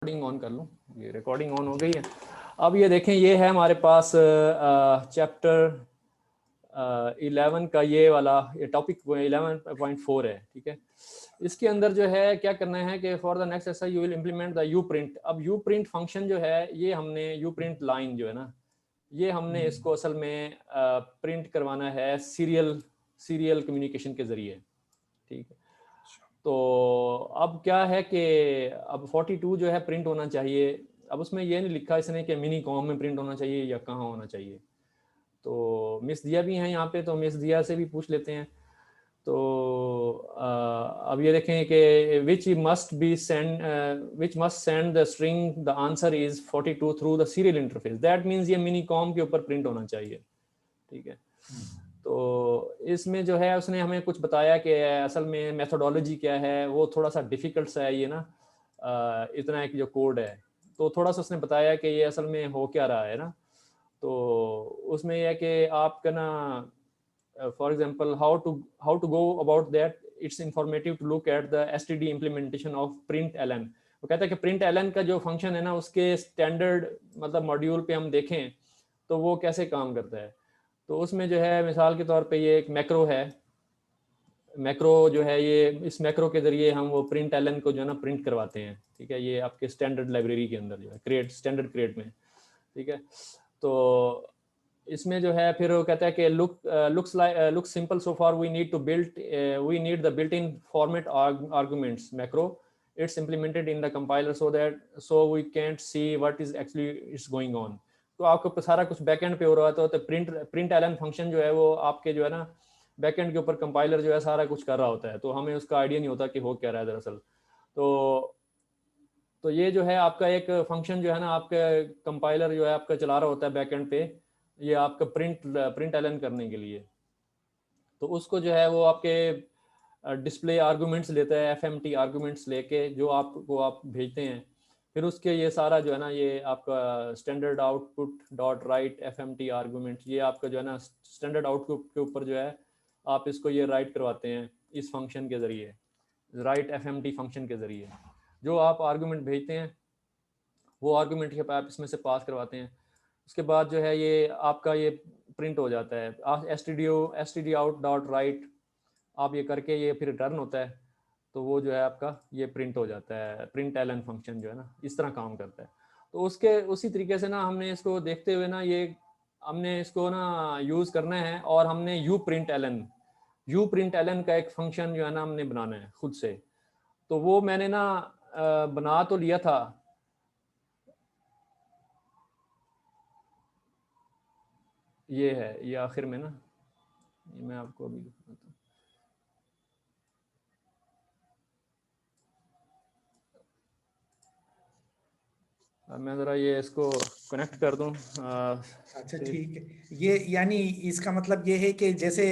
Recording on कर लूँ, ये रिकॉर्डिंग ऑन हो गई है। अब ये देखें, ये है हमारे पास चैप्टर 11 का ये वाला ये टॉपिक 11.4 है, ठीक है। इसके अंदर जो है क्या करना है कि for the next exercise you will implement the you print. अब यू प्रिंट फंक्शन जो है ये हमने यू प्रिंट लाइन जो है ना, ये हमने इसको असल में प्रिंट करवाना है सीरियल कम्युनिकेशन के जरिए, ठीक है। तो अब क्या है कि अब 42 जो है प्रिंट होना चाहिए। अब उसमें ये नहीं लिखा इसने कि मिनी कॉम में प्रिंट होना चाहिए या कहाँ होना चाहिए। तो मिस दिया भी हैं यहाँ पे, तो मिस दिया से भी पूछ लेते हैं। तो अब ये देखें कि which must send the string the answer is 42 through the serial interface. That means ये मिनी कॉम के ऊपर प्रिंट होना चाहिए, ठीक है। तो इसमें जो है उसने हमें कुछ बताया कि असल में मेथोडोलॉजी क्या है, वो थोड़ा सा डिफिकल्ट सा है ये ना, इतना एक जो कोड है। तो थोड़ा सा उसने बताया कि ये असल में हो क्या रहा है ना। तो उसमें यह है कि आपका ना for example how to go about that, it's informative to look at the STD implementation of println. वो कहता है कि प्रिंट एलन का जो फंक्शन है ना, उसके स्टैंडर्ड मतलब मॉड्यूल पे हम देखें तो वो कैसे काम करता है। तो उसमें जो है मिसाल के तौर पे ये एक मैक्रो है। मैक्रो जो है ये, इस मैक्रो के जरिए हम वो प्रिंट एलन को जो है ना प्रिंट करवाते हैं, ठीक है। ये आपके स्टैंडर्ड लाइब्रेरी के अंदर जो है क्रिएट स्टैंडर्ड क्रिएट में, ठीक है। तो इसमें जो है फिर वो कहता है कि looks simple so far we need the built in format arguments macro it's implemented in the compiler so we can't see what is actually it's going on. तो आपको सारा कुछ बैकएंड पे हो रहा था, तो प्रिंट एलन फंक्शन जो है वो आपके जो है ना बैकएंड के ऊपर कंपाइलर जो है सारा कुछ कर रहा होता है, तो हमें उसका आइडिया नहीं होता कि हो क्या रहा है दरअसल। तो ये जो है आपका एक फंक्शन जो है ना, आपका कंपाइलर जो है आपका चला रहा होता है बैकएंड पे, ये आपका प्रिंट एलन करने के लिए। तो उसको जो है वो आपके डिस्प्ले आर्गुमेंट्स लेता है, एफएमटी आर्गुमेंट्स लेके जो आपको आप भेजते हैं। फिर उसके ये सारा जो है ना, ये आपका standard output dot right FMT argument, ये आपका जो है ना स्टैंडर्ड आउटपुट के ऊपर जो है आप इसको ये राइट करवाते हैं इस फंक्शन के ज़रिए, राइट एफएमटी फंक्शन के ज़रिए। जो आप आर्गुमेंट भेजते हैं वो आर्गुमेंट के आप इसमें से पास करवाते हैं। उसके बाद जो है ये आपका ये प्रिंट हो जाता है S T D out dot right, आप ये करके ये फिर रिटर्न होता है। तो वो जो है आपका ये प्रिंट हो जाता है, प्रिंट एलन फंक्शन जो है ना इस तरह काम करता है। तो उसके उसी तरीके से ना हमने इसको देखते हुए ना ये हमने इसको ना यूज़ करना है, और हमने यू प्रिंट एलन का एक फंक्शन जो है ना हमने बनाना है खुद से। तो वो मैंने ना बना तो लिया था, ये है ये आखिर में ना, ये मैं आपको अभी बताता हूँ। मैं ज़रा ये इसको कनेक्ट कर दूँ। अच्छा ठीक है। ये यानी इसका मतलब ये है कि जैसे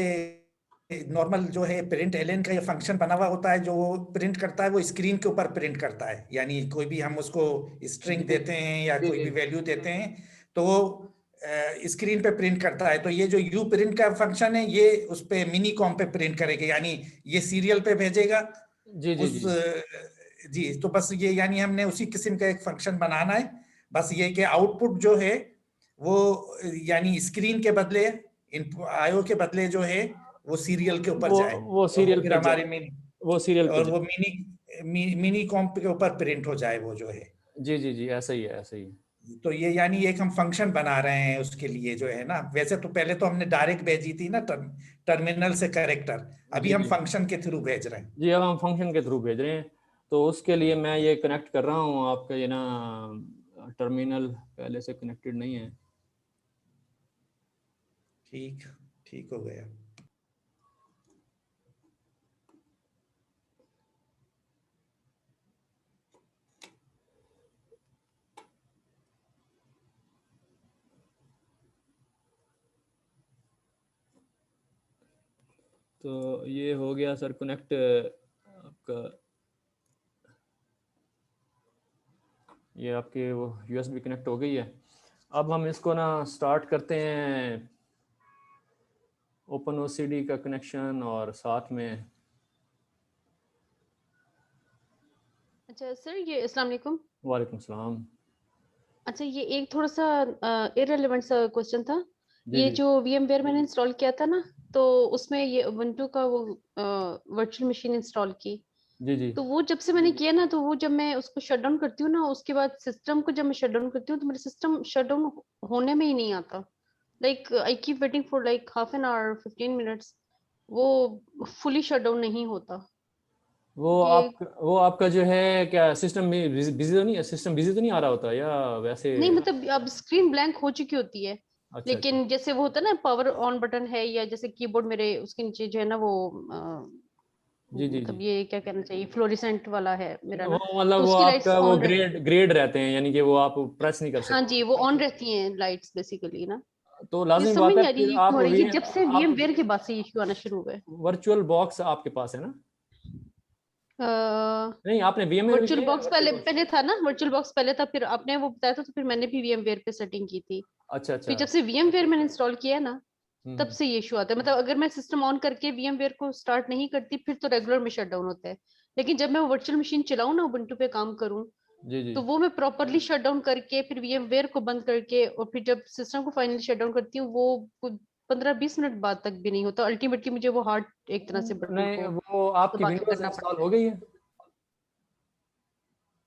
नॉर्मल जो है प्रिंट एलन का ये फंक्शन बना हुआ होता है, जो वो प्रिंट करता है वो स्क्रीन के ऊपर प्रिंट करता है। यानी कोई भी हम उसको स्ट्रिंग जी देते हैं या जी कोई जी भी वैल्यू देते हैं तो वो स्क्रीन पे प्रिंट करता है। तो ये जो यू प्रिंट का फंक्शन है ये उस पे मिनी कॉम पे प्रिंट करेगा, यानी ये सीरियल पे भेजेगा जी जी उस जी जी। तो बस ये यानी हमने उसी किस्म का एक फंक्शन बनाना है। बस ये कि आउटपुट जो है वो यानी स्क्रीन के बदले आईओ के बदले जो है वो सीरियल के ऊपर जाए, वो और वो सीरियल फिर पे हमारे वो सीरियल पे और वो मिनी कॉम्प के ऊपर प्रिंट हो जाए वो जो है। जी जी जी ऐसा ही है, ऐसा ही है। तो ये यानी एक हम फंक्शन बना रहे हैं उसके लिए जो है ना। वैसे तो पहले तो हमने डायरेक्ट भेजी थी ना टर्मिनल से कैरेक्टर, अभी जी हम जी फंक्शन के थ्रू भेज रहे हैं। जी, अब हम फंक्शन के थ्रू भेज रहे हैं। तो उसके लिए मैं ये कनेक्ट कर रहा हूँ आपका ये ना टर्मिनल पहले से कनेक्टेड नहीं है। ठीक ठीक हो गया। तो ये हो गया सर कनेक्ट आपका, ये आपके वो यूएसबी कनेक्ट हो गई है। अब हम इसको ना स्टार्ट करते हैं ओपन ओसीडी का कनेक्शन और साथ में। अच्छा सर, ये अस्सलाम वालेकुम। वालेकुम सलाम। अच्छा, ये एक थोड़ा सा इररिलेवेंट सा क्वेश्चन था। जी ये जी जो VMware मैंने इंस्टॉल किया था ना, तो उसमें ये Ubuntu का वो वर्चुअल मशीन इंस्टॉल की, जी जी। तो वो जब से मैंने किया ना, तो वो जब मैं उसको शट डाउन करती हूँ ना, उसके बाद सिस्टम को जब मैं शट डाउन करती हूँ, तो मेरा सिस्टम शट डाउन होने में ही नहीं आता। Like I keep waiting for like half an hour 15 minutes, वो फुली शट डाउन नहीं होता। ये वो आपका जो है क्या सिस्टम में बिजी तो नहीं है, सिस्टम बिजी तो नहीं आ रहा होता या वैसे? नहीं, मतलब अब स्क्रीन ब्लैंक हो चुकी होती है, अच्छा अच्छा। लेकिन जैसे वो होता है ना पावर ऑन बटन है, या जैसे कीबोर्ड मेरे उसके नीचे जो है ना वो जी जी जी। मतलब ये क्या कहना चाहिए, फ्लोरिसेंट वाला है मेरा वो ना, मतलब तो वो उसकी लाइट्स आपका वो ऑन रह ग्रेड ग्रेड रहते हैं, यानी कि वो आप प्रेस नहीं कर हाँ सकते। जी, वो ऑन रहती हैं लाइट्स बेसिकली ना। तो ये लाजमी समझ बात है नहीं आ रही फिर ये क्यों आप हो रहा है, ये जब से आप VMware के बाद से इश्यू आना शुरू हुआ है। वर्चुअल बॉक्स आपके पास है ना? नहीं, आपने वीएमएल में वर्चुअल किया है बॉक्स वर्चुअल पहले बॉक्स? पहले था ना, वर्चुअल बॉक्स पहले था, फिर आपने वो बताया था, तो फिर मैंने भी VMware पे सेटिंग की थी। अच्छा फिर अच्छा। जब से VMware मैंने इंस्टॉल किया है ना, तब हम्म। से ये इशू आता है। मतलब अगर मैं सिस्टम ऑन करके VMware को स्टार्ट नहीं करती, फिर तो रेगुलर में शट डाउन होता है। लेकिन जब मैं वर्चुअल मशीन चलाऊं ना, उबुंटू पे काम करूं, जी जी। तो वो मैं प्रॉपरली शट डाउन करके फिर VMware को बंद करके और फिर जब सिस्टम को फाइनली शट डाउन करती हूँ, वो 15-20 मिनट बाद तक भी नहीं होता। अल्टीमेटली मुझे वो हार्ड एक तरह से बटन नहीं, को वो आपकी दबा के विंडोज करना इंस्टॉल हो पड़ता गई है?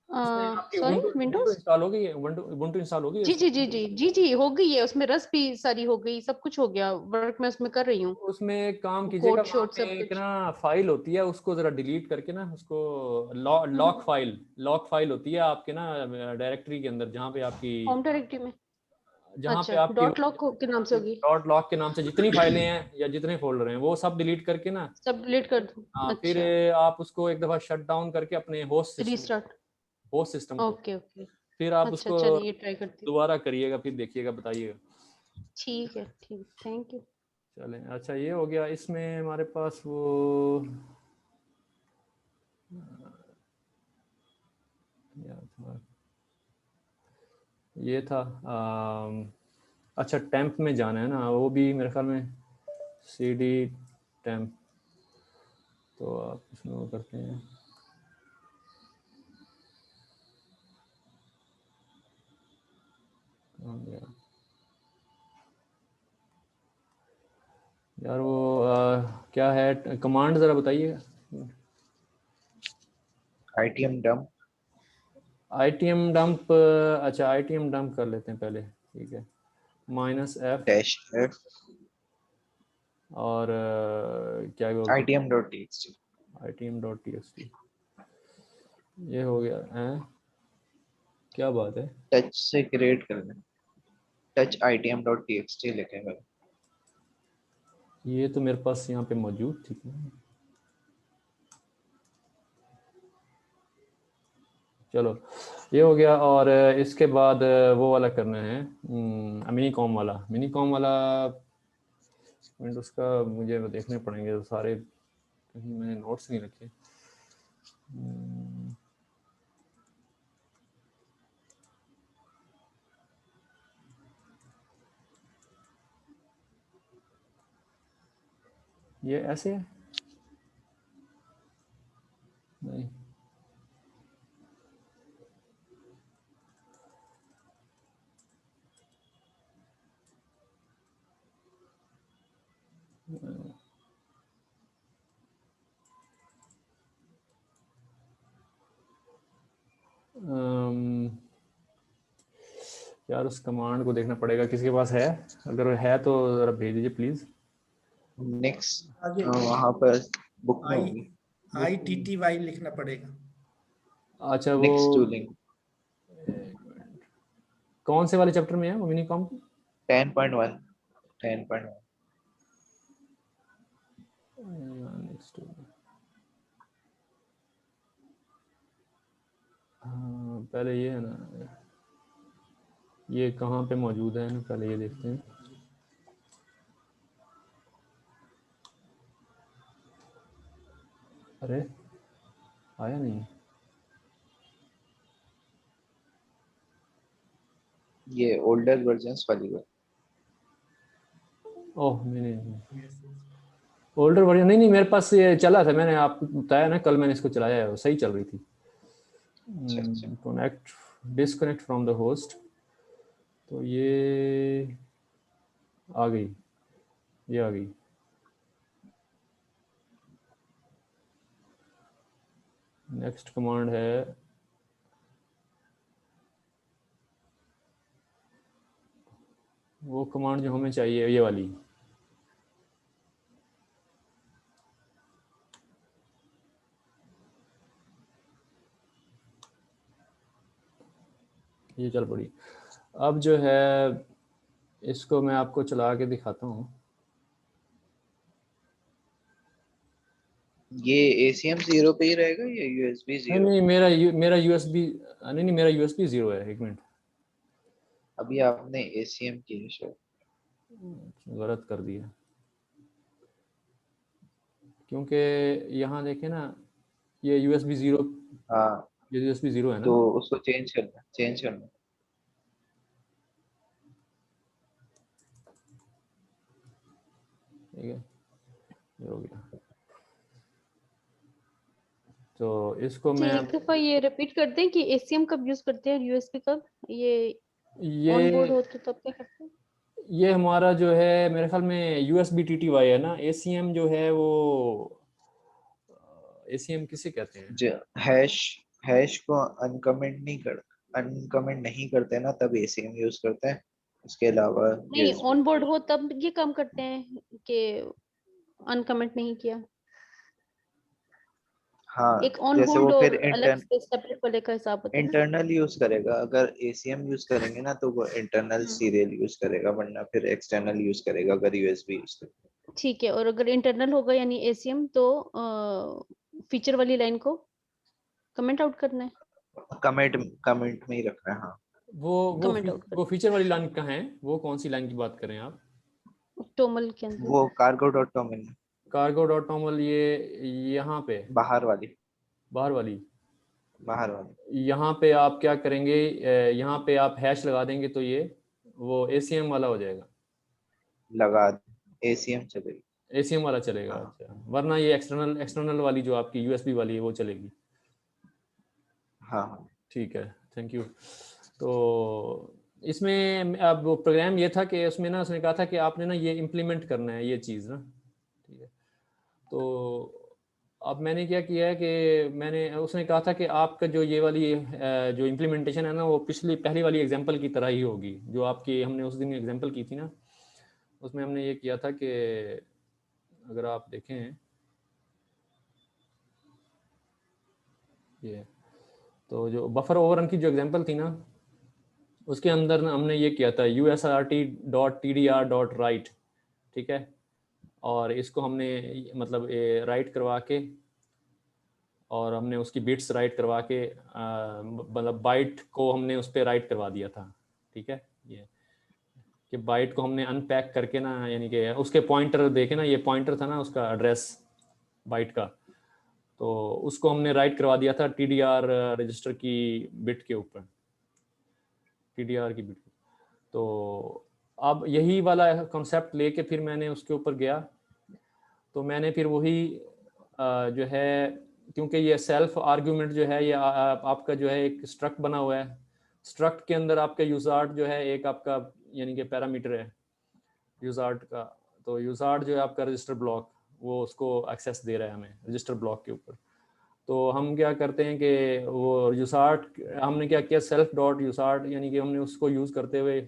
उसमें है। आपकी सॉरी, उबुंटू विंडोज। इंस्टॉल हो गई है? उबुंटू इंस्टॉल हो गई है जी जी उसमें? जी जी जी जी, हो गई है, उसमें रस भी सारी हो गई, सब कुछ हो गया, वर्क मैं उसमें कर रही हूँ, उसमें एक काम कीजिएगा, कोड वहाँ शोड पे सब एक कुछ। ना फाइल होती है, उसको जरा डिलीट करके ना उसको लॉक फाइल होती है आपके ना डायरेक्टरी के अंदर, होम डायरेक्टरी में? जहाँ पे अच्छा, आपकी डॉट लॉक के नाम से होगी। डॉट लॉक के नाम से जितनी फाइलें हैं या जितने फोल्डर हैं वो सब डिलीट करके ना, सब डिलीट कर दूँ? हाँ, फिर अच्छा, आप उसको एक दफ़ा शट डाउन करके अपने रीस्टार्ट। होस्ट सिस्टम को, ओके ओके। फिर आप अच्छा उसको चलिए, ये ट्राई करती हूँ। दोबारा करिएगा, फिर देखिएगा, बताइएगा। ठीक है, ठीक, थैंक यू। चलें, अच्छा ये हो गया। इसमें हमारे पास वो यार था, ये था अच्छा टेम्प में जाना है ना, वो भी मेरे ख्याल में CD टेम्प, तो आप इसमें वो करते हैं यार वो क्या है कमांड, ज़रा बताइएगा। ITM dump ITM डंप, अच्छा ITM डंप कर लेते हैं पहले, ठीक है। -F -F और क्या बोलते हैं, ITM.txt ITM.txt, ये हो गया है। क्या बात है, टच से क्रिएट करना, टच ITM.txt लिखेगा। ये तो मेरे पास यहाँ पे मौजूद थी। चलो ये हो गया, और इसके बाद वो वाला करना है, मिनी कॉम वाला विंडोज़ का मुझे देखने पड़ेंगे, तो सारे कहीं मैंने नोट्स नहीं रखे। ये ऐसे है? नहीं, यार उस कमांड को देखना पड़ेगा, किसी के पास है? अगर है तो ज़रा भेज दीजिए प्लीज़। नेक्स्ट आगे वहां पर बुक में आई होगी, ITTY लिखना पड़ेगा। अच्छा वो नेक्स्ट टूलिंग कौन से वाले चैप्टर में है वो मिनी कॉम? 10.1 10.1 नेक्स्ट, हाँ पहले ये है ना, ये कहाँ पे मौजूद है ना, पहले ये देखते हैं। अरे आया नहीं, ये ओल्डर वर्जन्स वाली है। ओह नहीं, ओल्डर वर्जन नहीं, मेरे पास ये चला था, मैंने आपको बताया ना कल, मैंने इसको चलाया है, सही चल रही थी। अच्छा अच्छा connect disconnect from the host, तो ये आ गई, ये आ गई। नेक्स्ट कमांड है वो कमांड जो हमें चाहिए, ये वाली। ये चल पड़ी। अब जो है इसको मैं आपको चला के दिखाता हूँ। ये ACM 0 पे ही रहेगा या USB नहीं 0? नहीं, मेरा यूएसबी नहीं, मेरा यूएसबी 0 है। एक मिनट, अभी आपने ACM की है शायद। गलत कर दिया, क्योंकि यहाँ देखे ना, ये यूएसबी 0, हाँ, ये यूएसबी 0 है ना। तो उसको चेंज करना, चेंज करना। ठीक है, ये हो गया। तो इसको अच्छा, मैं एक दफा ये रिपीट कर दें कि ACM कब यूज करते हैं और USB कब? ये ऑन बोर्ड ये हो तो तब क्या करते हैं? ये हमारा जो है मेरे ख्याल में यूएसबी TTY है ना। ACM जो है वो ACM किसे कहते हैं? जो हैश हैश को अनकमेंट नहीं करते ना, तब ACM यूज करते हैं। उसके अलावा नहीं, USB। ऑन बोर्ड हो तब ये काम करते हैं कि अनकमेंट नहीं किया। हाँ, एक ऑन जैसे वो बोर्ड और फिर अलग से सेपरेट वाले का हिसाब होता है ना। इंटरनल यूज करेगा। अगर ACM यूज करेंगे ना तो वो इंटरनल हम्म, सीरियल यूज करेगा, वरना फिर एक्सटर्नल यूज करेगा अगर USB यूज करेगा। ठीक है। और अगर इंटरनल होगा यानी ACM तो फीचर वाली लाइन को कमेंट आउट करना है, कमेंट कमेंट में ही रखना है। हाँ, कमेंट आउट वो करना फीचर वाली लाइन कहाँ है? वो कौन सी लाइन की बात कर रहे हैं आप? है टोमल के अंदर। वो cargo.com में cargo.toml, ये यहाँ पे बाहर वाली, बाहर वाली। बाहर वाली। यहाँ पे आप क्या करेंगे, यहाँ पे आप हैश लगा देंगे तो ये वो ACM वाला हो जाएगा। लगा ACM चलेगी। ACM वाला चलेगा, हाँ अच्छा। वरना ये एक्सटर्नल वाली जो आपकी USB वाली है वो चलेगी। हाँ हाँ। ठीक है, थैंक यू। तो इसमें अब वो प्रोग्राम ये था कि उसमें ना उसने कहा था कि आपने ना ये इम्प्लीमेंट करना है ये चीज़ ना। ठीक है, तो अब मैंने क्या किया है कि मैंने उसने कहा था कि आपका जो ये वाली जो इम्प्लीमेंटेशन है ना वो पहली वाली एग्जांपल की तरह ही होगी जो आपकी हमने उस दिन एग्जांपल की थी ना। उसमें हमने ये किया था कि अगर आप देखें ये, तो जो बफर ओवररन की जो एग्जांपल थी ना उसके अंदर ना हमने ये किया था usrt.tdr.write। ठीक है, और इसको हमने मतलब राइट करवा के और हमने उसकी बिट्स राइट करवा के मतलब बाइट को हमने उस पर राइट करवा दिया था। ठीक है, ये कि बाइट को हमने अनपैक करके ना, यानी कि उसके पॉइंटर देखे ना, ये पॉइंटर था ना उसका एड्रेस बाइट का, तो उसको हमने राइट करवा दिया था TDR रजिस्टर की बिट के ऊपर, TDR की बिट। तो अब यही वाला कॉन्सेप्ट लेके फिर मैंने उसके ऊपर गया, तो मैंने फिर वही जो है, क्योंकि ये सेल्फ आर्ग्यूमेंट जो है ये आपका जो है एक स्ट्रक्ट बना हुआ है। स्ट्रक्ट के अंदर आपका यूजार्ट जो है एक आपका यानी कि पैरामीटर है यूजार्ट का। तो यूजार्ट जो है आपका रजिस्टर ब्लॉक, वो उसको एक्सेस दे रहा है हमें रजिस्टर ब्लॉक के ऊपर। तो हम क्या करते हैं कि वो यूजार्ट हमने क्या किया, सेल्फ डॉट यूजार्ट, यानी कि हमने उसको यूज़ करते हुए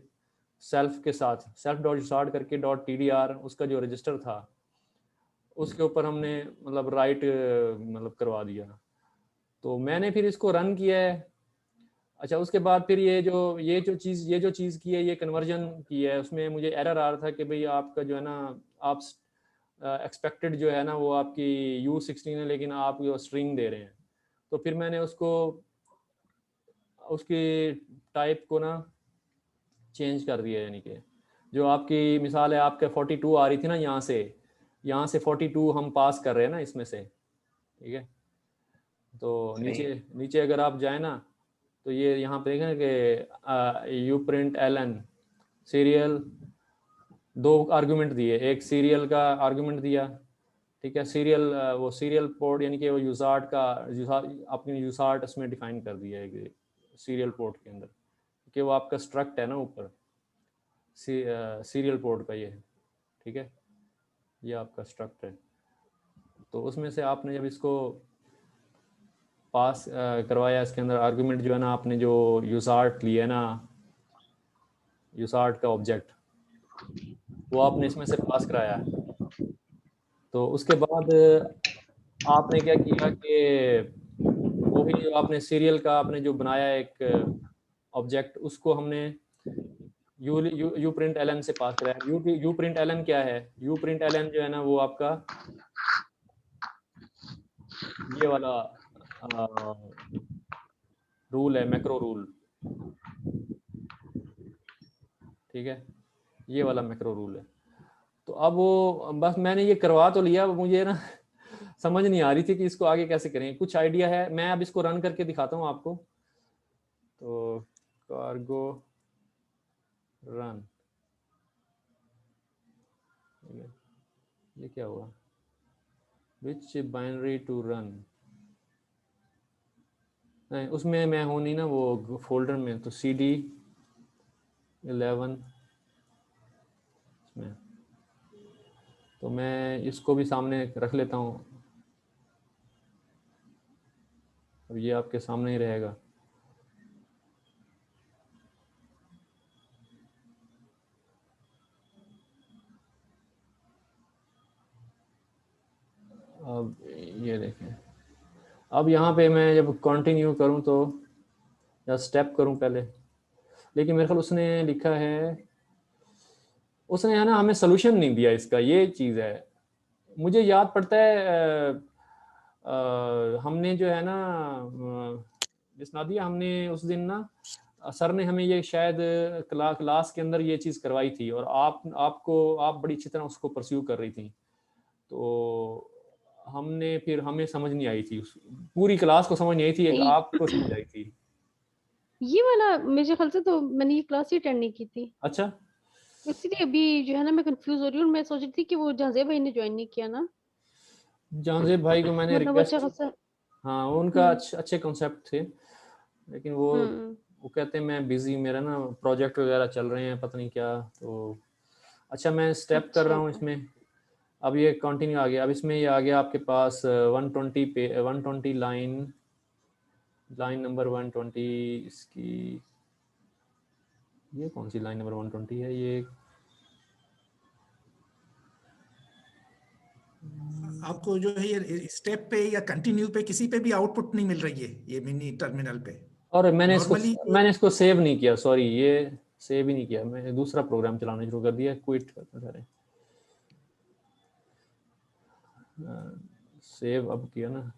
सेल्फ के साथ सेल्फ डॉट यूजार्ट करके .tdr उसका जो रजिस्टर था उसके ऊपर हमने मतलब राइट मतलब करवा दिया। तो मैंने फिर इसको रन किया है। अच्छा, उसके बाद फिर ये जो चीज़ की है, ये कन्वर्जन की है, उसमें मुझे एरर आ रहा था कि भाई आपका जो है ना, आप एक्सपेक्टेड जो है ना वो आपकी U16 है लेकिन आप जो स्ट्रिंग दे रहे हैं। तो फिर मैंने उसको उसकी टाइप को ना चेंज कर दिया, यानी कि जो आपकी मिसाल है आपके 42 आ रही थी ना, यहाँ से 42 हम पास कर रहे हैं ना इसमें से। ठीक है, तो सही। नीचे नीचे अगर आप जाए ना तो ये यहाँ पे देखें कि यू प्रिंट ln सीरियल, दो आर्गुमेंट दिए, एक सीरियल का आर्गुमेंट दिया। ठीक है, सीरियल वो सीरियल पोर्ट यानी कि वो यूजार्ट का अपने यूजार्ट उसमें डिफाइन कर दिया है कि सीरियल पोर्ट के अंदर, कि वो आपका स्ट्रक्ट है ना ऊपर सीरियल पोर्ट का, ये ठीक है, ये आपका स्ट्रक्ट है। तो उसमें से आपने जब इसको पास करवाया, इसके अंदर आर्गुमेंट जो है ना, आपने जो यूजार्ट लिया है ना, यूजार्ट का ऑब्जेक्ट, वो आपने इसमें से पास कराया है। तो उसके बाद आपने क्या किया कि वही जो आपने सीरियल का आपने जो बनाया एक ऑब्जेक्ट, उसको हमने यू प्रिंट एलन से पास कराया। यू प्रिंट एलन क्या है? यू प्रिंट एलन जो है ना, वो आपका ये वाला रूल है, मैक्रो रूल, ठीक है, ये वाला मैक्रो रूल है। तो अब वो बस मैंने ये करवा तो लिया, मुझे ना समझ नहीं आ रही थी कि इसको आगे कैसे करें। कुछ आइडिया है? मैं अब इसको रन करके दिखाता हूँ आपको। तो कार्गो रन, ये क्या हुआ? विच बाइनरी टू रन? नहीं, उसमें मैं हूँ नहीं ना वो फोल्डर में, तो CD 11 इसमें, तो मैं इसको भी सामने रख लेता हूँ। अब ये आपके सामने ही रहेगा। अब ये देखें, अब यहाँ पे मैं जब कंटिन्यू करूँ तो, या स्टेप करूँ पहले, लेकिन मेरे ख्याल उसने लिखा है, उसने है ना हमें सोल्यूशन नहीं दिया इसका, ये चीज़ है। मुझे याद पड़ता है हमने जो है ना जिस नादिया, हमने उस दिन ना सर ने हमें ये शायद क्लास के अंदर ये चीज़ करवाई थी, और आप बड़ी अच्छी तरह उसको परस्यू कर रही थी। तो हमने फिर हमें समझ नहीं आई थी, पूरी क्लास को समझ नहीं आई थी, एक नहीं, आपको समझ आई थी। ये वाला मेरे ख्याल से तो मैंने ये क्लास ही अटेंड नहीं की थी, अच्छा, इसीलिए अभी जो है ना मैं कंफ्यूज हो रही हूँ। मैं सोच रही थी कि वो जहाज़े भाई ने ज्वाइन नहीं किया ना, जहांजेब भाई को मैंने मतलब अच्छा रिक्वेस्ट, खासा। हाँ वो उनका अच्छे कॉन्सेप्ट थे, लेकिन हम्म वो कहते हैं मैं बिजी, मेरा ना प्रोजेक्ट वगैरह चल रहे हैं, पता नहीं क्या। तो अच्छा, मैं स्टेप कर अच्छा रहा हूँ इसमें। अब ये कंटिन्यू आ गया, अब इसमें ये आ गया आपके पास 120 पे 120 लाइन नंबर 120 इसकी, ये कौन सी लाइन नंबर 120 है? ये आपको जो है ये स्टेप पे या कंटिन्यू पे किसी पे भी आउटपुट नहीं मिल रही है ये मिनी टर्मिनल पे? और नॉर्मली मैंने इसको सेव नहीं किया, सॉरी, ये सेव ही नहीं किया, मैंने दूसरा प्रोग्राम चलाना शुरू कर दिया, क्विट करना सारे। सेव अब किया ना,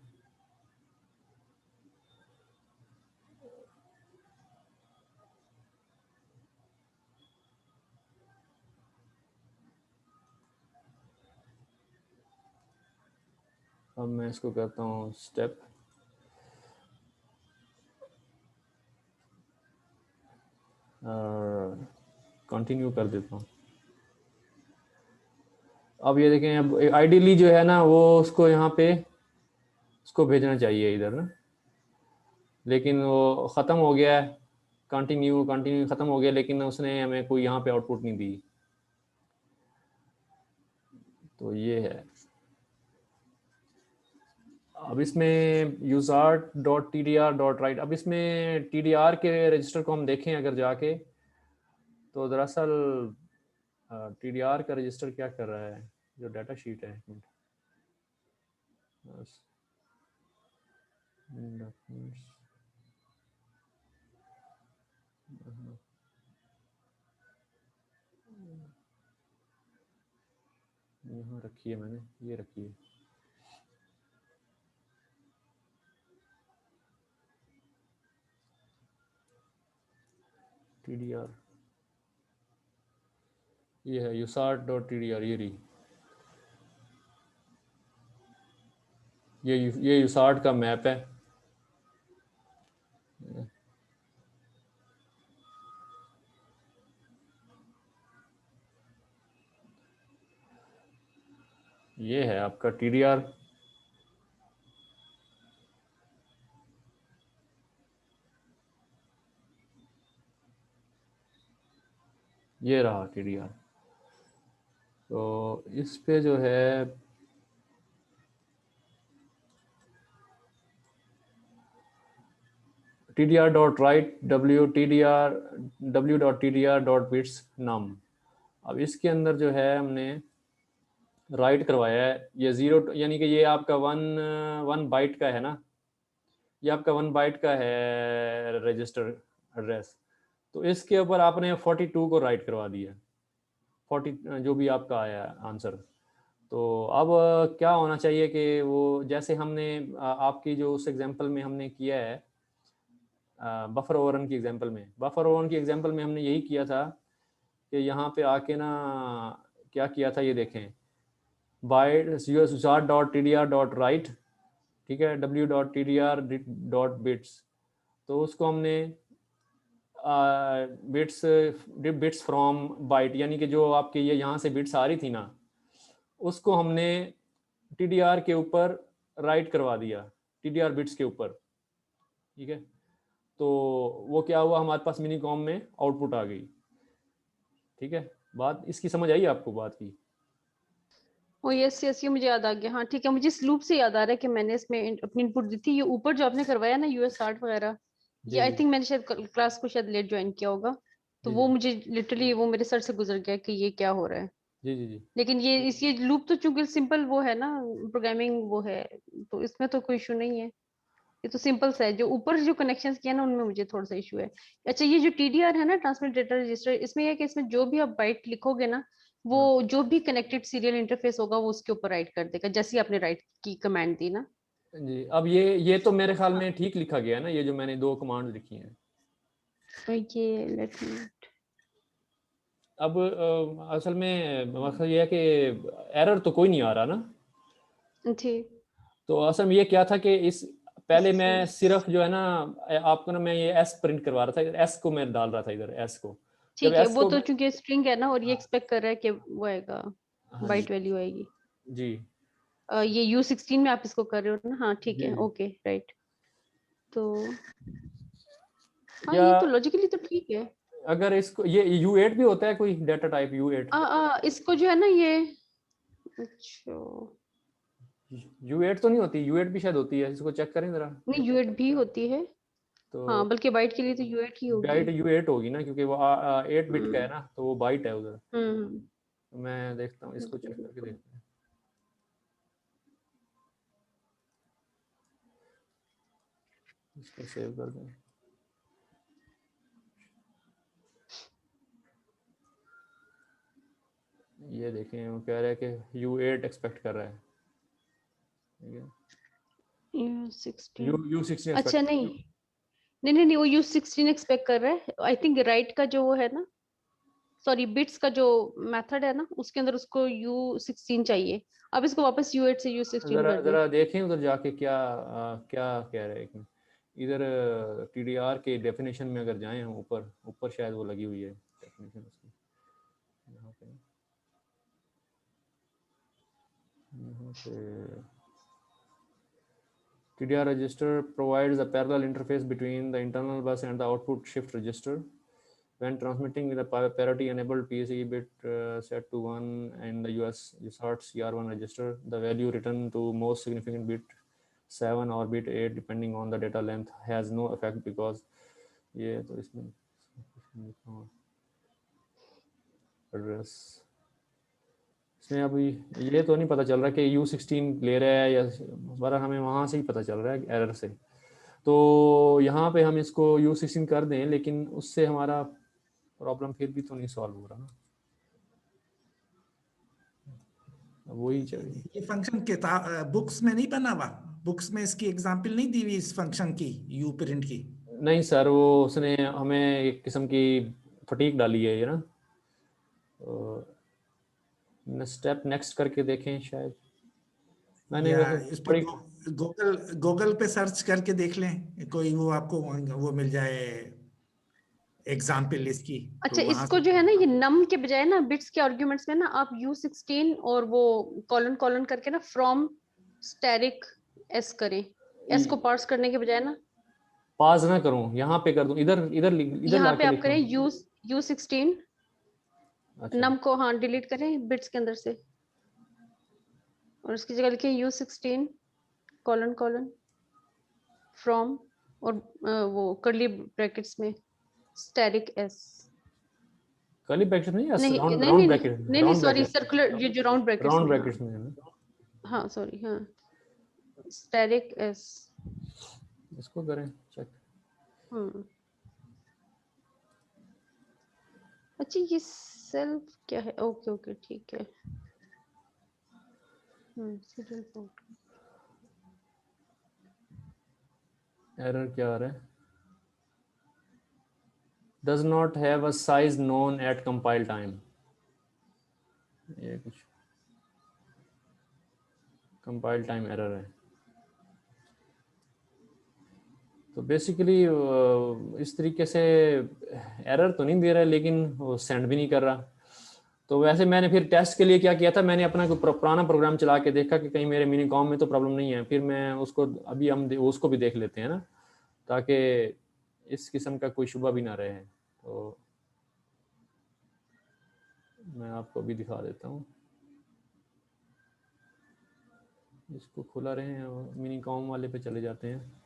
अब मैं इसको करता हूँ स्टेप, कंटिन्यू कर देता हूँ। अब ये देखें, अब आइडियली जो है ना वो उसको यहाँ पे उसको भेजना चाहिए इधर ना, लेकिन वो ख़त्म हो गया है, कंटिन्यू कंटिन्यू ख़त्म हो गया, लेकिन उसने हमें कोई यहाँ पे आउटपुट नहीं दी। तो ये है। अब इसमें usart.tdr.write, अब इसमें TDR के रजिस्टर को हम देखें अगर जाके, तो दरअसल TDR का रजिस्टर क्या कर रहा है, जो डाटा शीट है, एक मिनट, बस documents, यहाँ रखी है मैंने, ये रखी है। TDR ये है usart.tdr, ये रही, ये usart का मैप है। ये है आपका TDR। ये रहा TDR। तो इस पे जो है TDR.write w.tdr.bits num। अब इसके अंदर जो है हमने राइट करवाया है ये 0 यानी कि ये आपका वन बाइट का है ना, ये आपका 1 बाइट का है रजिस्टर एड्रेस। तो इसके ऊपर आपने 42 को राइट करवा दिया, 40 जो भी आपका आया आंसर। तो अब क्या होना चाहिए कि वो जैसे हमने आपकी जो उस एग्जांपल में हमने किया है बफर ओवररन की एग्जांपल में हमने यही किया था कि यहाँ पे आके ना क्या किया था ये देखें, बाइट str.tdr.write, ठीक है, w.tdr.bits। तो उसको हमने बिट्स फ्रॉम बाइट यानी कि जो आपके ये यहाँ से बिट्स आ रही थी ना, उसको हमने TDR के ऊपर राइट करवा दिया, TDR बिट्स के ऊपर, ठीक है। तो वो क्या हुआ, हमारे पास मिनी कॉम में आउटपुट आ गई, ठीक है। बात इसकी समझ आई आपको बात की? ओ यस यस, ये मुझे याद आ गया। हाँ ठीक है, मुझे इस लूप से याद आ रहा है कि मैंने इसमें अपनी इनपुट दी थी। ये ऊपर जो आपने करवाया ना US60 वगैरह, ये आई थिंक मैंने शायद क्लास को शायद लेट ज्वाइन किया होगा, तो वो मुझे लिटरली वो मेरे सर से गुजर गया कि ये क्या हो रहा है। जी। लेकिन ये लूप तो चूंकि सिंपल वो है ना, प्रोग्रामिंग वो है, तो इसमें तो कोई इशू नहीं है। ये तो सिंपल सा है। जो ऊपर जो कनेक्शंस किया ना उनमें मुझे थोड़ा सा इशू है। अच्छा, ये जो TDR है ना, ट्रांसमिट डेटा रजिस्टर, इसमें यह कि इसमें जो भी आप बाइट लिखोगे ना, वो जो भी कनेक्टेड सीरियल इंटरफेस होगा वो उसके ऊपर राइट कर देगा, जैसे आपने राइट की कमांड दी ना। जी। अब ये तो मेरे ख्याल में ठीक लिखा गया है ना, ये जो मैंने 2 कमांड लिखी हैं। ये लेट मी, अब असल में मकसद ये है कि एरर तो कोई नहीं आ रहा ना। ठीक। तो असल में ये क्या था कि इस पहले मैं सिर्फ जो है ना आपको ना मैं ये S प्रिंट करवा रहा था, S को मैं डाल रहा था इधर, S को। जब ठीक है, S वो को तो चूंकि स्ट्रिंग है ना, और ये एक्सपेक्ट कर रहा है कि वो आएगा, हाँ जी बाइट वैल्यू आएगी। जी ये U16 में आप इसको कर रहे हो ना? हाँ ठीक है, जी। Okay right. तो हाँ, या ये तो लॉजिकली तो ठीक है। अगर इसको ये U8 भी होता है कोई डाटा टाइप U8? इसको जो है ना ये, अच्छा U8 तो नहीं होती, U8 भी शायद होती है, इसको चेक करें जरा। नहीं, U8 भी होती है। तो हाँ, बल्कि बाइट के लिए तो U8 ही होगी। बाइट U8 होगी ना, क्योंकि वो 8 बिट का है हम्म ना, तो वो बाइट है उधर। हम्म तो मैं देखता हूँ, इसको चेक करके बिल्कुल। देखते हैं। इसको सेव कर दें। ये देखें, वो कह रहा है कि U8 एक्सपेक्ट कर रहा है, ठीक है। U16, U16 अच्छा एक्सपेक्ट। नहीं नहीं नहीं नहीं, वो U16 एक्सपेक्ट कर रहा है। आई थिंक राइट का जो वो है ना, सॉरी बिट्स का जो मेथड है ना, उसके अंदर उसको U16 चाहिए। अब इसको वापस U8 से U16 जरा कर दे। जरा देखें उधर जाके क्या क्या कह रहे हैं। इधर TDR के डेफिनेशन में अगर जाएं हम ऊपर ऊपर शायद वो लगी हुई है डेफिनेशन उसकी, यहाँ पे TDR register provides a parallel interface between the internal bus and the output shift register. When transmitting with a parity enabled PCE bit set to 1 and the UART CR1 register, the value written to most significant bit 7 or bit 8 depending on the data length has no effect because ये तो इसमें address इसमें अभी ये तो नहीं पता चल रहा कि U16 ले रहा है या बरा, हमें वहाँ से ही पता चल रहा है एरर से। तो यहाँ पे हम इसको U16 कर दें, लेकिन उससे हमारा प्रॉब्लम फिर भी तो नहीं सॉल्व हो रहा ना, वही चाहिए। ये फंक्शन किताब बुक्स में नहीं बना हुआ, बुक्स में इसकी एग्जांपल नहीं दी हुई इस फंक्शन की, यू प्रिंट की। नहीं सर, वो उसने हमें एक किस्म की फटीक डाली है ये ना, तो स्टेप नेक्स्ट करके देखें शायद। मैंने या वैसे इस पर बड़ी गूगल गूगल पे सर्च करके देख लें, कोई वो आपको वो मिल जाए एग्जाम्पल इसकी, तो अच्छा, वहां इसको से। जो है ना, ये नम के बजाय ना बिट्स के आर्ग्यूमेंट्स में ना आप U16 और वो कॉलन कॉलन करके ना फ्रॉम स्टैटिक S करें। S को पार्स करने के बजाय ना पास ना करूं, यहाँ पे कर दूं, इधर इधर इधर यहाँ पे लाके आप लिखूं। करें U16 अच्छा नम को हाँ डिलीट करें बिट्स के अंदर से, और उसकी जगह लिखिए U16 कोलन कोलन फ्रॉम, और वो कर्ली ब्रैकेट्स में स्टैटिक s। कर्ली ब्रैकेट नहीं, नहीं राउंड नहीं राउंड नहीं ब्रैकेट, नहीं नहीं सॉरी, सर्कुलर ये जो राउंड ब्रैकेट्स राउंड में, हाँ ब्रैकेट्स में है ना। हाँ सॉरी, हाँ स्टैटिक s। इसको करें चेक। अच्छा ये सेल्फ क्या है, ओके ओके ठीक है। सीरियल पोर्ट, एरर क्या आ रहा है? Does not have a size known at compile time, ये कुछ कंपाइल टाइम एरर है। तो बेसिकली इस तरीके से एरर तो नहीं दे रहा है, लेकिन वो सेंड भी नहीं कर रहा। तो वैसे मैंने फिर टेस्ट के लिए क्या किया था, मैंने अपना कोई पुराना प्रोग्राम चला के देखा कि कहीं मेरे मिनी कॉम में तो प्रॉब्लम नहीं है। फिर मैं उसको अभी हम उसको भी देख लेते हैं ना, ताकि इस किस्म का कोई शुबा भी ना रहे। तो मैं आपको भी दिखा देता हूँ, इसको खुला रहे हैं, मिनी कॉम वाले पे चले जाते हैं।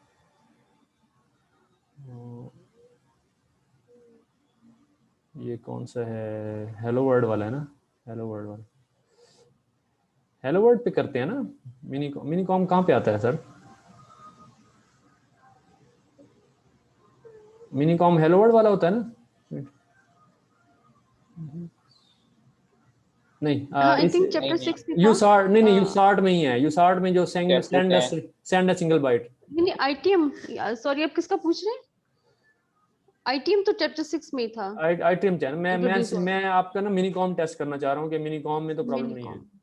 ये कौन सा है, हेलो वर्ल्ड वाला है ना, हेलो वर्ल्ड वाला, हेलो वर्ल्ड पे करते हैं ना। मिनी कॉम कहाँ पे आता है sir? Mini com hello world वाला होता है ना? नहीं हाँ आई इस थिंक चैप्टर नहीं, 6 में यू था। सार्ट, नहीं नहीं, यू सार्ट में ही है, यू सार्ट में जो chapter send a single byte. नहीं ITM, सॉरी आप किसका पूछ रहे हैं? ITM तो चैप्टर 6 में ही था। आईटीएम चैनल, इंट्रोड्यूस मैं आपका ना मिनी कॉम टेस्ट करना चाह रहा हूँ कि मिनी कॉम में तो प्रॉब्लम नहीं है। मिनीकॉम।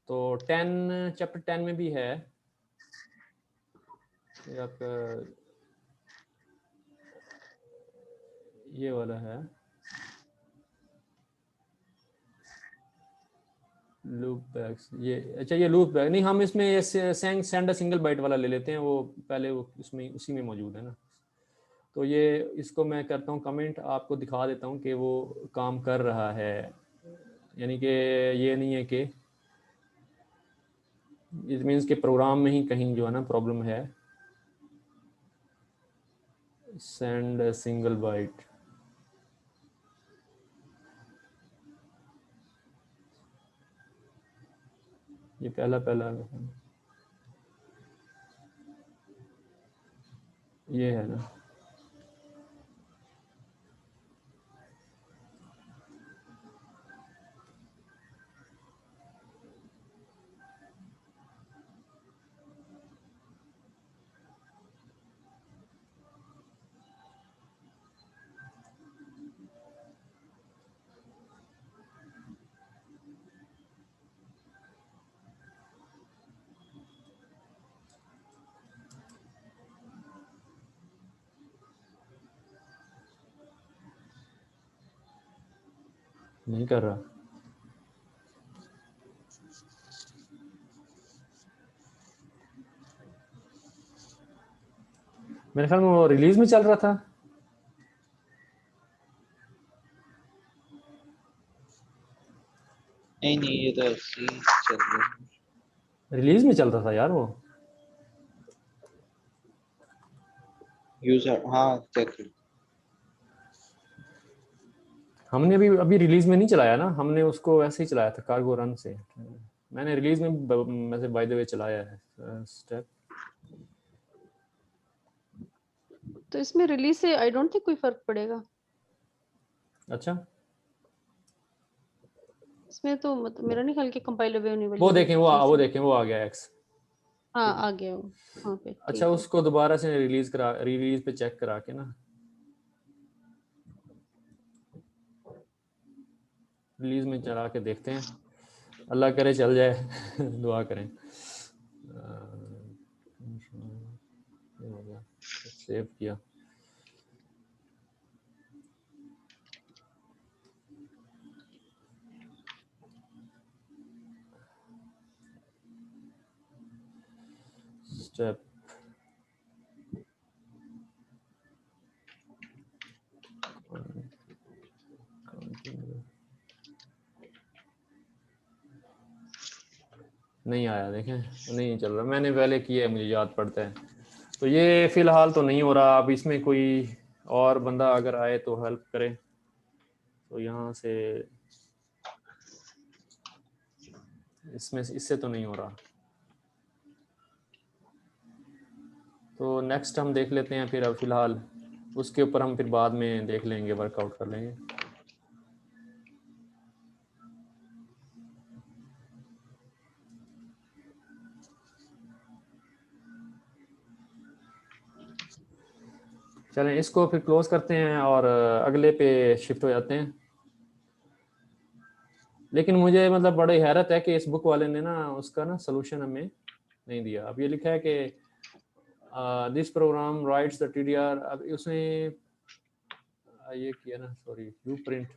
तो 10 चैप्टर 10 में भी है ये आपका, ये वाला है लूप बैक्स। ये अच्छा, ये लूप बैक नहीं, हम इसमें ये सेंड अ सिंगल बाइट वाला ले लेते हैं, वो पहले वो उसमें उसी में मौजूद है ना। तो ये इसको मैं करता हूँ कमेंट, आपको दिखा देता हूँ कि वो काम कर रहा है, यानी कि ये नहीं है कि इट मीन्स के प्रोग्राम में ही कहीं जो है ना प्रॉब्लम है। सेंड अ सिंगल बाइट, ये पहला ये है ना। नहीं कर रहा, मेरे ख्याल में वो रिलीज में चल रहा था। नहीं नहीं, ये तो ऐसे ही चल रहा है। रिलीज में चल रहा था यार वो। यूजर हाँ चेक कर। हमने अभी अभी रिलीज में नहीं चलाया ना, हमने उसको वैसे ही चलाया था कार्गो रन से। मैंने रिलीज में वैसे बाय द वे चलाया है स्टेप। तो इसमें रिलीज से आई डोंट थिंक कोई फर्क पड़ेगा। अच्छा, इसमें तो मतलब मेरा नहीं ख्याल कि कंपाइल अवे होने वाली वो है देखें, चीज। वो देखें, वो आ गया एक्स। हाँ आ गया वो वहाँ पे, अच्छा, ठीक है। उसको दोबारा से रिलीज पे चेक करा के ना, रिलीज में चला के देखते हैं, अल्लाह करे चल जाए। दुआ करें। ये हो गया, सेव किया। स्टेप कंटिन्यू नहीं आया, देखें नहीं चल रहा, मैंने पहले किया है, मुझे याद पड़ता है। तो ये फिलहाल तो नहीं हो रहा। अब इसमें कोई और बंदा अगर आए तो हेल्प करे। तो यहाँ से इसमें इससे तो नहीं हो रहा। तो नेक्स्ट हम देख लेते हैं फिर। अब फिलहाल उसके ऊपर हम फिर बाद में देख लेंगे, वर्कआउट कर लेंगे। चलें इसको फिर क्लोज करते हैं और अगले पे शिफ्ट हो जाते हैं। लेकिन मुझे मतलब बड़ी हैरत है कि इस बुक वाले ने ना उसका ना सोल्यूशन हमें नहीं दिया। अब ये लिखा है कि this program writes the TDR. अब उसने ये किया ना, सॉरी, यू प्रिंट,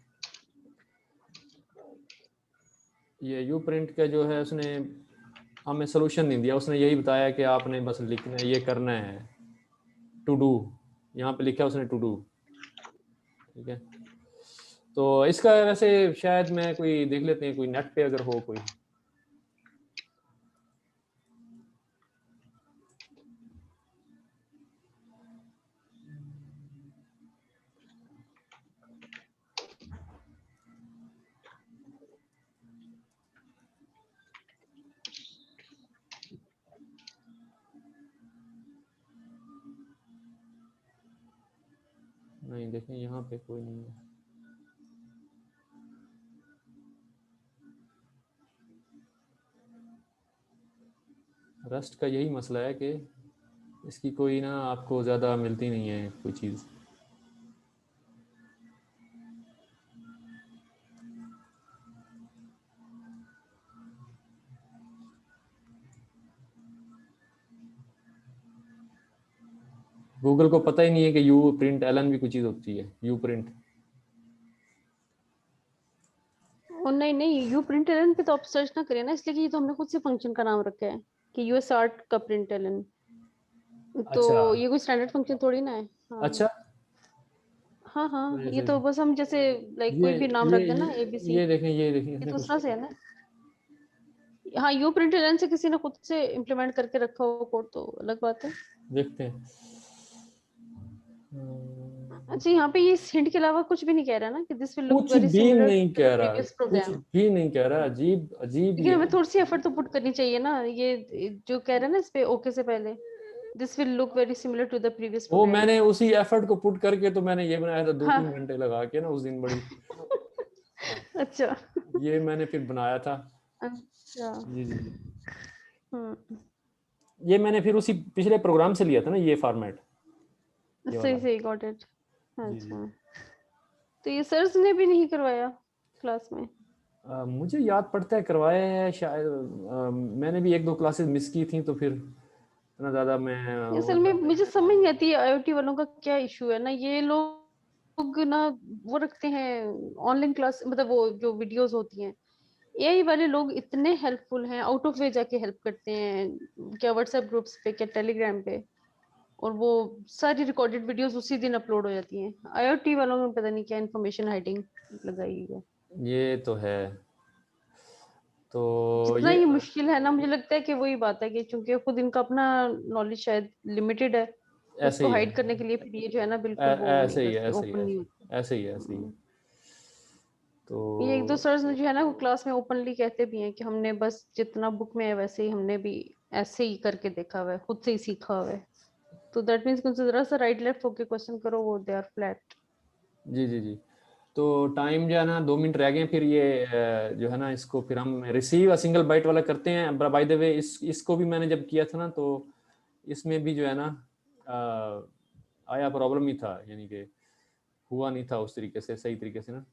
ये यू प्रिंट का जो है उसने हमें सोल्यूशन नहीं दिया। उसने यही बताया कि आपने बस लिखना है, ये करना है, टू डू, यहाँ पे लिखा है उसने टू डू। ठीक है, तो इसका वैसे शायद मैं कोई देख लेते हैं, कोई नेट पे अगर हो कोई। नहीं, देखें यहाँ पे कोई नहीं है। रस्ट का यही मसला है कि इसकी कोई ना आपको ज़्यादा मिलती नहीं है कोई चीज़। गूगल को पता ही नहीं है कि यू प्रिंट एलन भी कोई चीज़ होती है, यू प्रिंट। और नहीं नहीं, यू प्रिंट एलन पे तो आप सर्च ना करें ना, इसलिए कि ये तो हमने खुद से फंक्शन का नाम रखा है कि यूएस आर्ट का प्रिंट एलन। तो अच्छा ये कोई स्टैंडर्ड फंक्शन थोड़ी ना है। हाँ अच्छा। हाँ हाँ, ये ये तो बस हम जैसे लाइक कोई भी नाम ये रख देना एबीसी, ये देखें, ये देखें ये इसने कुछ दूसरा से है ना। हाँ, यू प्रिंट एलन से किसी ने खुद से इम्प्लीमेंट करके रखा हो कोड तो अलग बात है। देखते हैं। अच्छा, यहाँ पे ये हिंट के अलावा कुछ भी नहीं कह रहा ना कि दिस विल लुक कुछ वेरी भी सिमिलर नहीं टू द कह रहा, प्रीवियस कुछ प्रोग्राम। भी नहीं कह रहा। अजीब अजीब लेकिन ये हमें है। थोड़ी सी एफर्ट तो पुट करनी चाहिए ना, ये जो कह रहा है ना इस पे ओके से पहले, this will look very similar to the previous वो प्रोग्राम। मैंने उसी एफर्ट को पुट करके तो मैंने ये बनाया था 2-3 हाँ। घंटे लगा के ना उस दिन, बड़ी। हाँ, अच्छा। ये मैंने फिर बनाया था। अच्छा। जी जी जी। हम्म, ये मैंने फिर उसी पिछले प्रोग्राम से लिया था ना, ये फॉर्मेट, ये वाला। सही सही, गॉट इट। जी जी। अच्छा, तो ये सर्स ने भी नहीं करवाया क्लास में? मुझे याद पड़ता है करवाया है शायद। मैंने भी 1-2 क्लासेस मिस की थी, तो फिर इतना ज़्यादा मैं असल में मुझे समझ नहीं आती है आईओटी वालों का क्या इशू है ना, ये लोग ना वो रखते हैं ऑनलाइन क्लास, मतलब वो जो वीडियोस होती हैं, एआई वाले लोग इतने हेल्पफुल हैं, आउट ऑफ वे जाके हेल्प करते हैं, क्या व्हाट्सएप ग्रुप्स पे, क्या टेलीग्राम पे, और वो सारी रिकॉर्डेड वीडियोस उसी दिन अपलोड हो जाती हैं। आईओटी वालों में पता नहीं क्या इन्फॉर्मेशन हाइडिंग लगाई हुई है। ये तो है। तो जितना ये ये मुश्किल है ना, मुझे लगता है कि वही बात है कि चूंकि खुद इनका अपना नॉलेज शायद लिमिटेड है, तो ऐसे उसको ही है, हाइड करने के लिए फिर ये जो है ना बिल्कुल वो नहीं ऐसे ही है, करते, ऐसे ही ओपन है, नहीं होते। ऐसे ही है, ऐसे ही है। ये एक दो तो सर्स जो है ना वो क्लास में ओपनली कहते भी हैं कि हमने बस जितना बुक में है वैसे ही हमने भी ऐसे ही करके देखा हुआ है, खुद से ही सीखा हुआ है। तो दैट मीन्स उनसे जरा सा राइट लेफ्ट होके क्वेश्चन करो, वो दे आर फ्लैट। जी जी जी। तो टाइम जो है ना 2 मिनट रह गए, फिर ये जो है ना इसको फिर हम रिसीव अ सिंगल बाइट वाला करते हैं। बाय द वे इसको भी मैंने जब किया था ना, तो इसमें भी जो है ना आया प्रॉब्लम ही था, यानी कि हुआ नहीं था उस तरीके से, सही तरीके से ना।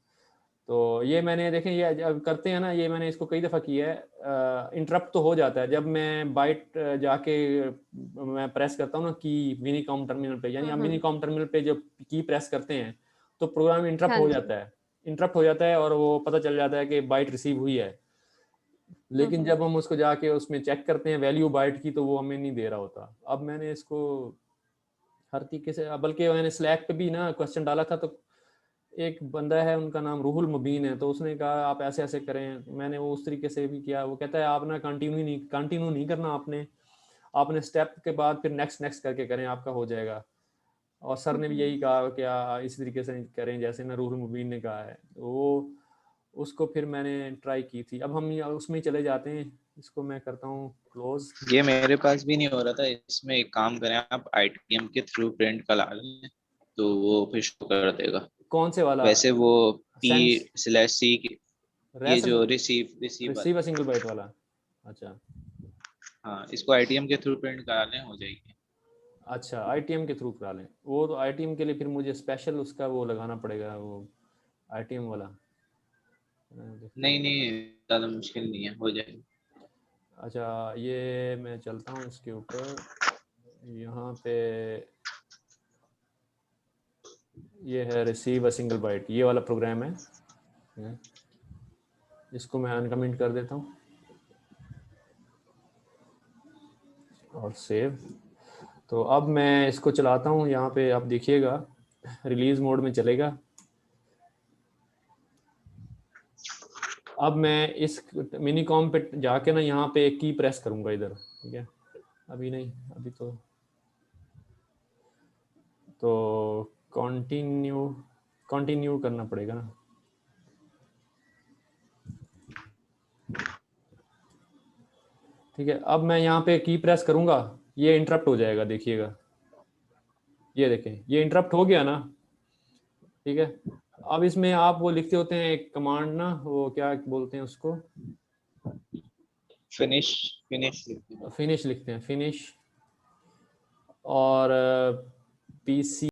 तो ये मैंने देखें, ये जब करते हैं ना, ये मैंने इसको कई दफ़ा किया है। इंटरप्ट तो हो जाता है जब मैं बाइट जाके मैं प्रेस करता हूँ ना की मिनीकॉम टर्मिनल पे, यानी हम मिनीकॉम टर्मिनल पे जब की प्रेस करते हैं तो प्रोग्राम इंटरप्ट हाँ हो जी। जाता है। इंटरप्ट हो जाता है और वो पता चल जाता है कि बाइट रिसीव हुई है। लेकिन जब हम उसको जाके उसमें चेक करते हैं वैल्यू बाइट की, तो वो हमें नहीं दे रहा होता। अब मैंने इसको हर तरीके से, बल्कि मैंने स्लैक पे भी ना क्वेश्चन डाला था, तो एक बंदा है उनका नाम रूहुल मुबीन है, तो उसने कहा आप ऐसे ऐसे करें, मैंने वो उस तरीके से भी किया। वो कहता है आप ना कंटिन्यू नहीं करना, आपने स्टेप के बाद फिर नेक्स्ट नेक्स्ट करके करें, आपका हो जाएगा। और सर ने भी यही कहा कि इस तरीके से करें जैसे ना रूहुल मुबीन ने कहा है। वो उसको फिर मैंने ट्राई की थी। अब हम उसमें ही चले जाते हैं, इसको मैं करता हूँ क्लोज। ये मेरे पास भी नहीं हो रहा था। इसमें एक काम करें, आप ITM के थ्रू प्रिंट करा लें तो वो फिर शो कर देगा। कौन से वाला? वैसे वो सेंस P/C ये रेस जो रिसीव वाला, रिसीव सिंगल बाइट वाला। अच्छा हाँ, इसको ITM के थ्रू प्रिंट करा लें, हो जाएगी। अच्छा, आईटीएम के थ्रू करा लें। वो तो आईटीएम के लिए फिर मुझे स्पेशल उसका वो लगाना पड़ेगा, वो आईटीएम वाला। नहीं नहीं, ज़्यादा मुश्किल नहीं है, हो जाएगी। अच्छा, ये मैं चलता हूँ इसके ऊपर, यहाँ पे ये है रिसीव अ सिंगल बाइट, ये वाला प्रोग्राम है। इसको मैं अनकमेंट कर देता हूँ और सेव। तो अब मैं इसको चलाता हूँ, यहाँ पे आप देखिएगा रिलीज मोड में चलेगा। अब मैं इस मिनी कॉम पे जाके ना यहाँ पे एक की प्रेस करूँगा इधर, ठीक है? अभी नहीं, अभी तो कंटिन्यू करना पड़ेगा ना। ठीक है, अब मैं यहाँ पे की प्रेस करूँगा, ये इंटरप्ट हो जाएगा, देखिएगा। ये देखें, ये इंटरप्ट हो गया ना, ठीक है? अब इसमें आप वो लिखते होते हैं एक कमांड ना, वो क्या बोलते हैं उसको, फिनिश फिनिश लिखते हैं, फिनिश। और पीसी